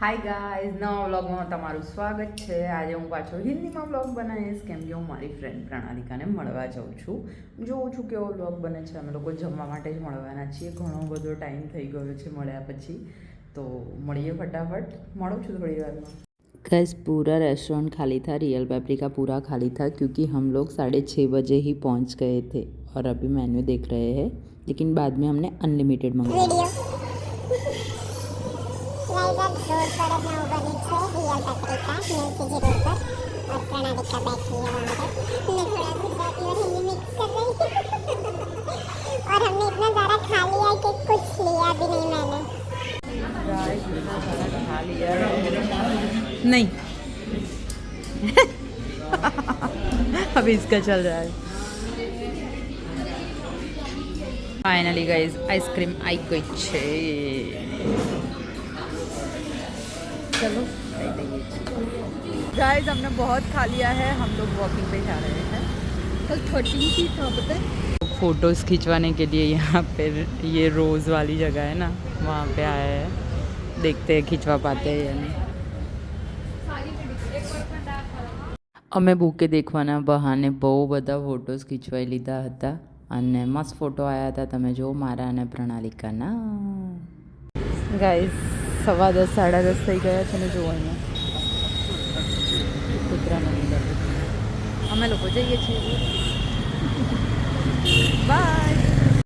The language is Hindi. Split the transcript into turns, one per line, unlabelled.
હાય ગાઈઝ, નવા વ્લોગમાં તમારું સ્વાગત છે. આજે હું પાછો હિન્દીમાં વ્લોગ બનાવીશ કેમ કે હું મારી ફ્રેન્ડ પ્રણાલિકાને મળવા જાઉં છું. જોઉં છું કેવો વ્લોગ બને છે. અમે લોકો જમવા માટે જ મળવાના છીએ. ઘણો બધો ટાઈમ થઈ ગયો છે મળ્યા પછી, તો મળીએ ફટાફટ. મળું છું થોડી વારમાં. गैस पूरा रेस्टोरेंट खाली था, रियल पेपरिका पूरा खाली था क्योंकि हम लोग 6:30 बजे ही पहुंच गए थे और अभी मेन्यू देख रहे हैं, लेकिन बाद में हमने अनलिमिटेड मंगाया.
रोड पर अपना ऊबर नीचे real paprika new CG road पर और प्रणालिका बैठी है वहाँ पर. मैं थोड़ा गुजराती और हिंदी मिक्स कर रही हूँ और हमने इतना ज़्यादा खा लिया कि कुछ लिया भी नहीं मैंने.
नहीं अभी इसका चल रहा है. फाइनली गाइस आइसक्रीम आई गई છે. चलो गाइस हमने बहुत खा लिया है. हम लोग वॉकिंग पे जा रहे हैं. कल 13 थी तो पता है. फोटोज़ खिंचवाने के लिए यहाँ पे ये रोज़ वाली जगह है ना, वहाँ पे आए हैं. देखते हैं खिंचवा पाते हैं या नहीं. અમે બુકે દેખવાના બહાને બહુ બધા ફોટોઝ ખીચવાઈ લીધા હતા અને મસ્ત ફોટો આવ્યા હતા. તમે જો મારા અને પ્રણાલિકાના. ગાઈઝ 10:15 10:30 થઈ ગયા છે ને જોવાનું. કૂતરાના અંદર અમે લોકો જઈએ છીએ. બાય.